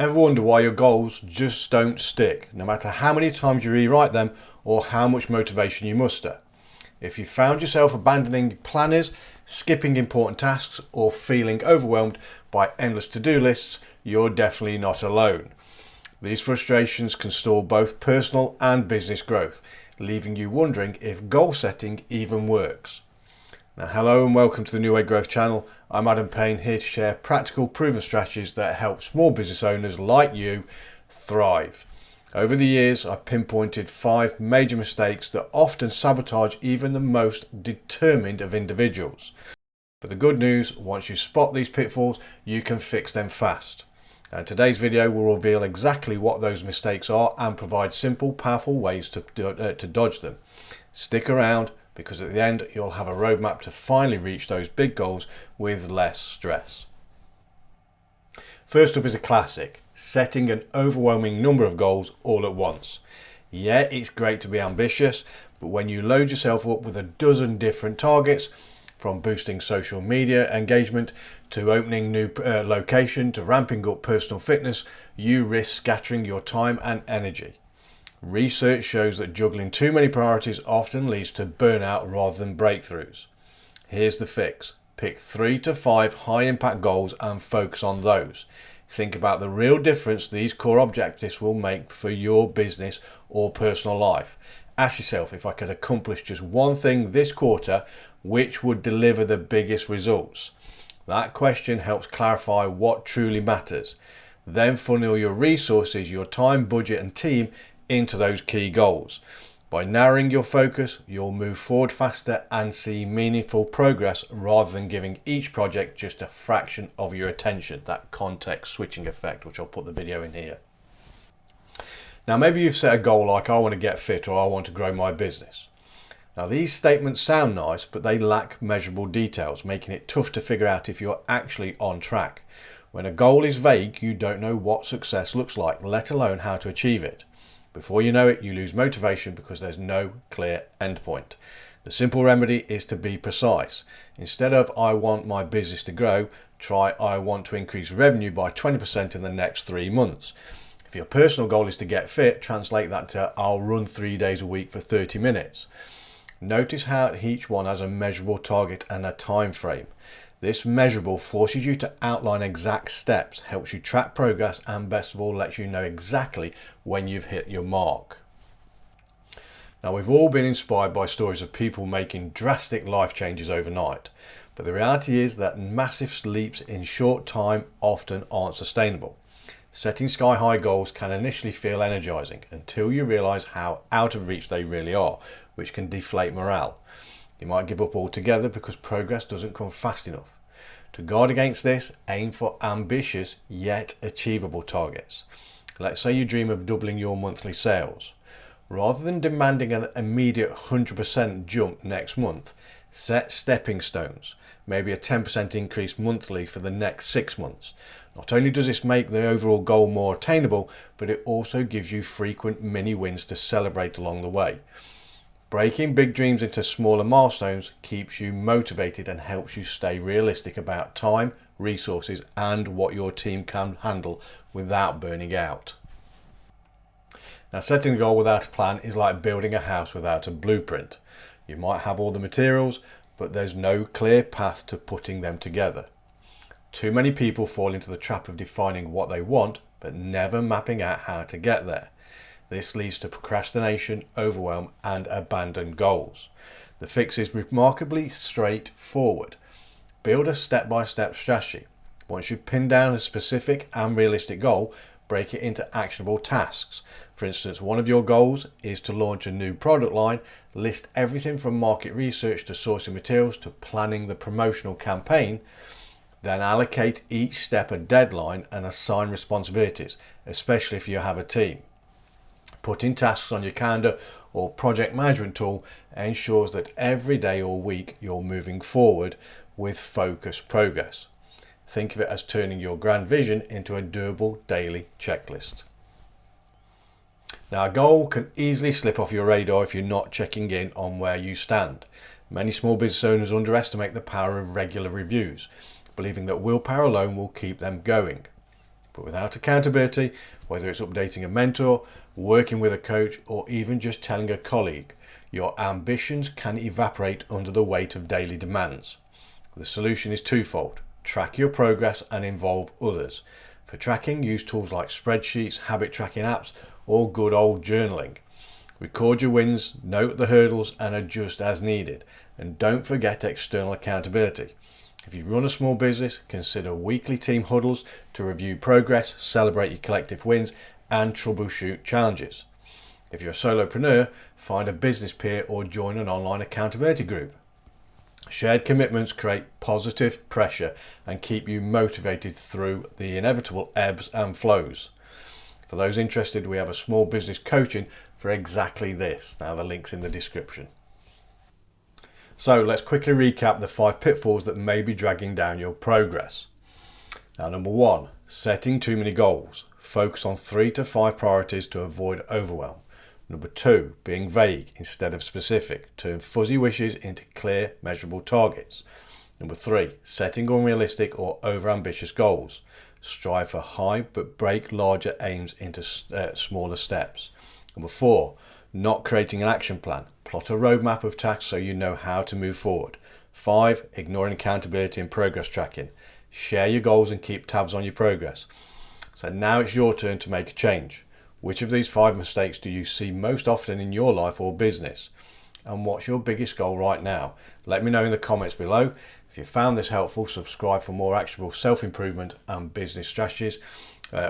Ever wonder why your goals just don't stick, no matter how many times you rewrite them or how much motivation you muster? If you found yourself abandoning planners, skipping important tasks, or feeling overwhelmed by endless to-do lists, you're definitely not alone. These frustrations can stall both personal and business growth, leaving you wondering if goal setting even works. Now, hello and welcome to the New Way Growth channel. I'm Adam Payne, here to share practical, proven strategies that help small business owners like you thrive. Over the years, I've pinpointed 5 major mistakes that often sabotage even the most determined of individuals. But the good news, once you spot these pitfalls, you can fix them fast. And today's video will reveal exactly what those mistakes are and provide simple, powerful ways to dodge them. Stick around, because at the end you'll have a roadmap to finally reach those big goals with less stress. First up is a classic: setting an overwhelming number of goals all at once. Yeah, it's great to be ambitious, but when you load yourself up with a dozen different targets, from boosting social media engagement to opening new location to ramping up personal fitness, you risk scattering your time and energy. Research shows that juggling too many priorities often leads to burnout rather than breakthroughs. Here's the fix. Pick 3 to 5 high impact goals and focus on those. Think about the real difference these core objectives will make for your business or personal life. Ask yourself, if I could accomplish just one thing this quarter, which would deliver the biggest results? That question helps clarify what truly matters. Then funnel your resources, your time, budget and team into those key goals. By narrowing your focus, you'll move forward faster and see meaningful progress rather than giving each project just a fraction of your attention, that context switching effect, which I'll put the video in here. Now, maybe you've set a goal like I want to get fit or I want to grow my business. Now, these statements sound nice, but they lack measurable details, making it tough to figure out if you're actually on track. When a goal is vague, you don't know what success looks like, let alone how to achieve it. Before you know it, you lose motivation because there's no clear endpoint. The simple remedy is to be precise. Instead of "I want my business to grow," try "I want to increase revenue by 20% in the next 3 months. If your personal goal is to get fit, translate that to "I'll run 3 days a week for 30 minutes. Notice how each one has a measurable target and a time frame. This measurable forces you to outline exact steps, helps you track progress, and best of all, lets you know exactly when you've hit your mark. Now, we've all been inspired by stories of people making drastic life changes overnight, but the reality is that massive leaps in short time often aren't sustainable. Setting sky-high goals can initially feel energizing until you realize how out of reach they really are, which can deflate morale. You might give up altogether because progress doesn't come fast enough. To guard against this, aim for ambitious yet achievable targets. Let's say you dream of doubling your monthly sales. Rather than demanding an immediate 100% jump next month, set stepping stones, maybe a 10% increase monthly for the next 6 months. Not only does this make the overall goal more attainable, but it also gives you frequent mini wins to celebrate along the way. Breaking big dreams into smaller milestones keeps you motivated and helps you stay realistic about time, resources, and what your team can handle without burning out. Now, setting a goal without a plan is like building a house without a blueprint. You might have all the materials, but there's no clear path to putting them together. Too many people fall into the trap of defining what they want, but never mapping out how to get there. This leads to procrastination, overwhelm, and abandoned goals. The fix is remarkably straightforward. Build a step-by-step strategy. Once you've pinned down a specific and realistic goal, break it into actionable tasks. For instance, one of your goals is to launch a new product line. List everything from market research to sourcing materials to planning the promotional campaign. Then allocate each step a deadline and assign responsibilities, especially if you have a team. Putting tasks on your calendar or project management tool ensures that every day or week you're moving forward with focused progress. Think of it as turning your grand vision into a doable daily checklist. Now, a goal can easily slip off your radar if you're not checking in on where you stand. Many small business owners underestimate the power of regular reviews, believing that willpower alone will keep them going. But without accountability, whether it's updating a mentor, working with a coach, or even just telling a colleague, your ambitions can evaporate under the weight of daily demands. The solution is twofold. Track your progress and involve others. For tracking, use tools like spreadsheets, habit tracking apps, or good old journaling. Record your wins, note the hurdles, and adjust as needed. And don't forget external accountability. If you run a small business, consider weekly team huddles to review progress, celebrate your collective wins, and troubleshoot challenges. If you're a solopreneur, find a business peer or join an online accountability group. Shared commitments create positive pressure and keep you motivated through the inevitable ebbs and flows. For those interested, we have a small business coaching for exactly this. Now the link's in the description. So let's quickly recap the 5 pitfalls that may be dragging down your progress. Now, number 1, setting too many goals. Focus on 3 to 5 priorities to avoid overwhelm. Number 2, being vague instead of specific. Turn fuzzy wishes into clear, measurable targets. Number 3, setting unrealistic or overambitious goals. Strive for high but break larger aims into smaller steps. Number 4, not creating an action plan. Plot a roadmap of tasks so you know how to move forward. 5, ignoring accountability and progress tracking. Share your goals and keep tabs on your progress. So now it's your turn to make a change. Which of these 5 mistakes do you see most often in your life or business? And what's your biggest goal right now? Let me know in the comments below. If you found this helpful, subscribe for more actionable self-improvement and business strategies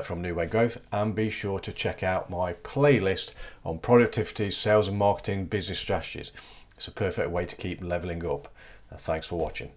from New Way Growth, and be sure to check out my playlist on productivity, sales and marketing business strategies. It's a perfect way to keep leveling up. Thanks for watching.